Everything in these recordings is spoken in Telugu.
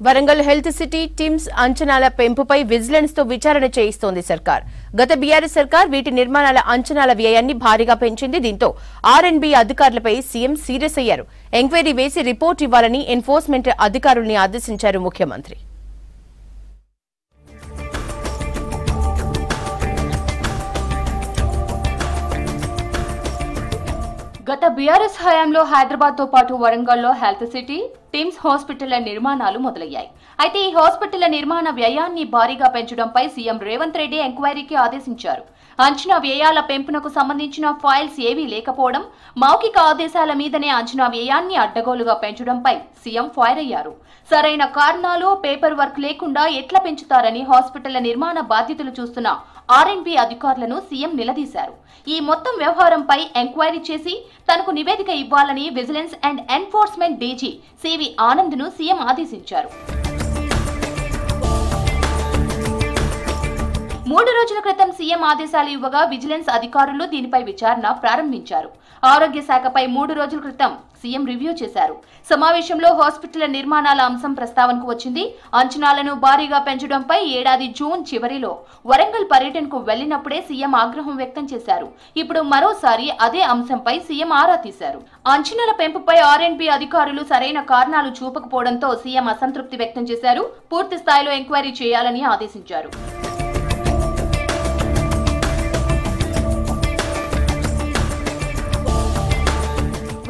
వరంగల్ హెల్త్ సిటీ టిమ్స్ అంచనాల పెంపుపై విజిలెన్స్ తో విచారణ చేయిస్తోంది సర్కార్. గత బీఆర్ఎస్ సర్కార్ వీటి నిర్మాణాల అంచనాల వ్యయాన్ని భారీగా పెంచింది. దీంతో ఆర్ఎండ్బీ అధికారులపై సీఎం సీరియస్ అయ్యారు. ఎంక్వైరీ వేసి రిపోర్ట్ ఇవ్వాలని ఎన్ఫోర్స్మెంట్ అధికారుల్ని ఆదేశించారు ముఖ్యమంత్రి. గత బీఆర్ఎస్ హయాంలో హైదరాబాద్ తో పాటు వరంగల్లో హెల్త్ సిటీ టిమ్స్ హాస్పిటళ్ల నిర్మాణాలు మొదలయ్యాయి. అయితే ఈ హాస్పిటళ్ల నిర్మాణ వ్యయాన్ని భారీగా పెంచడంపై సీఎం రేవంత్ రెడ్డి ఎంక్వైరీకి ఆదేశించారు. అంచనా వ్యయాల పెంపునకు సంబంధించిన ఫైల్స్ ఏవీ లేకపోవడం, మౌఖిక ఆదేశాల మీదనే అంచనా వ్యయాన్ని అడ్డగోలుగా పెంచడంపై సీఎం ఫైర్ అయ్యారు. సరైన కారణాలు, పేపర్ వర్క్ లేకుండా ఎట్లా పెంచుతారని హాస్పిటళ్ల నిర్మాణ బాధ్యతలు చూస్తున్న ఆర్ఎండ్బీ అధికారులను సీఎం నిలదీశారు. ఈ మొత్తం వ్యవహారంపై ఎంక్వైరీ చేసి తనకు నివేదిక ఇవ్వాలని vigilance and enforcement DG CV ఆనంద్ను సీఎం ఆదేశించారు. 3 రోజుల క్రితం సీఎం ఆదేశాలు ఇవ్వగా విజిలెన్స్ అధికారులు దీనిపై విచారణ ప్రారంభించారు. ఆరోగ్య శాఖపై 3 రోజుల క్రితం సీఎం రివ్యూ చేశారు. సమావేశంలో హాస్పిటల్ నిర్మాణాల అంశం ప్రస్తావనకు వచ్చింది. అంచనాలను భారీగా పెంచడంపై ఏడాది జూన్ చివరిలో వరంగల్ పర్యటనకు వెళ్లినప్పుడే సీఎం ఆగ్రహం వ్యక్తం చేశారు. ఇప్పుడు మరోసారి అదే అంశంపై సీఎం ఆరా తీశారు. అంచనాల పెంపుపై ఆర్ఎండ్బీ అధికారులు సరైన కారణాలు చూపకపోవడంతో సీఎం అసంతృప్తి వ్యక్తం చేశారు. పూర్తి స్థాయిలో ఎంక్వైరీ చేయాలని ఆదేశించారు.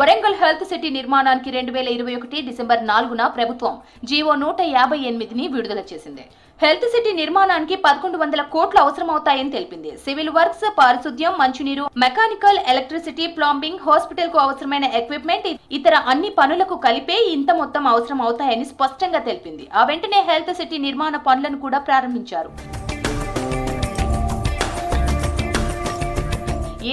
వరంగల్ హెల్త్ సిటీ నిర్మాణానికి 2021 డిసెంబర్ 4న ప్రభుత్వం జీవో 158ని విడుదల చేసింది. హెల్త్ సిటీ నిర్మాణానికి 1100 కోట్లు అవసరమవుతాయని తెలిపింది. సివిల్ వర్క్స్, పారిశుద్ధ్యం, మంచినీరు, మెకానికల్, ఎలక్ట్రిసిటీ, ప్లంబింగ్, హాస్పిటల్ కు అవసరమైన ఎక్విప్మెంట్, ఇతర అన్ని పనులకు కలిపే ఇంత మొత్తం అవసరం అవుతాయని స్పష్టంగా తెలిపింది. ఆ వెంటనే హెల్త్ సిటీ నిర్మాణ పనులను కూడా ప్రారంభించారు.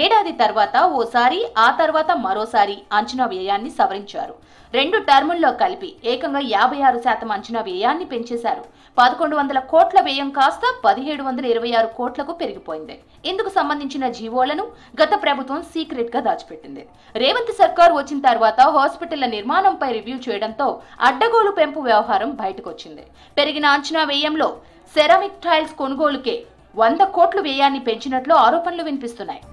ఏడాది తర్వాత ఓసారి, ఆ తర్వాత మరోసారి అంచనా వ్యయాన్ని సవరించారు. 2 టర్ముల్లో కలిపి ఏకంగా 56% అంచనా వ్యయాన్ని పెంచేశారు. 1100 కోట్ల వ్యయం కాస్త 1726 కోట్లకు పెరిగిపోయింది. ఇందుకు సంబంధించిన జీవోలను గత ప్రభుత్వం సీక్రెట్ గా దాచిపెట్టింది. రేవంత్ సర్కార్ వచ్చిన తర్వాత హాస్పిటళ్ల నిర్మాణంపై రివ్యూ చేయడంతో అడ్డగోలు పెంపు వ్యవహారం బయటకొచ్చింది. పెరిగిన అంచనా వ్యయంలో సెరామిక్ టైల్స్ కొనుగోలుకే 100 కోట్ల వ్యయాన్ని పెంచినట్లు ఆరోపణలు వినిపిస్తున్నాయి.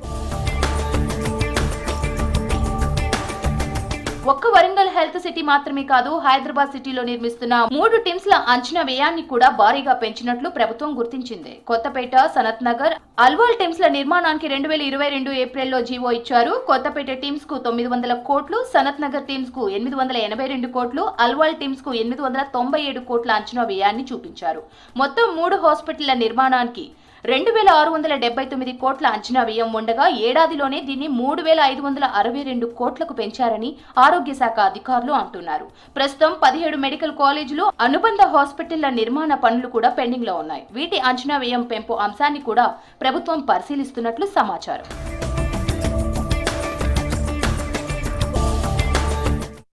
ఒక్క వరంగల్ హెల్త్ సిటీ మాత్రమే కాదు, హైదరాబాద్ సిటీలో నిర్మిస్తున్న 3 టిమ్స్ల అంచనా వ్యయాన్ని కూడా భారీగా పెంచినట్లు ప్రభుత్వం గుర్తించింది. కొత్తపేట, సనత్ నగర్, అల్వాల్ టిమ్స్ల నిర్మాణానికి 2022 ఏప్రిల్లో జీవో ఇచ్చారు. కొత్తపేట టిమ్స్ కు 900 కోట్లు, సనత్ నగర్ టిమ్స్ కు 882 కోట్లు, అల్వాల్ టిమ్స్ కు 897 కోట్ల అంచనా వ్యయాన్ని చూపించారు. మొత్తం 3 హాస్పిటళ్ల నిర్మాణానికి 2679 కోట్ల అంచనా వ్యయం ఉండగా ఏడాదిలోనే దీన్ని 3562 కోట్లకు పెంచారని ఆరోగ్య శాఖ అధికారులు అంటున్నారు. ప్రస్తుతం 17 మెడికల్ కాలేజీలు, అనుబంధ హాస్పిటళ్ల నిర్మాణ పనులు కూడా పెండింగ్ లో ఉన్నాయి. వీటి అంచనా వ్యయం పెంపు అంశాన్ని కూడా ప్రభుత్వం పరిశీలిస్తున్నట్లు సమాచారం.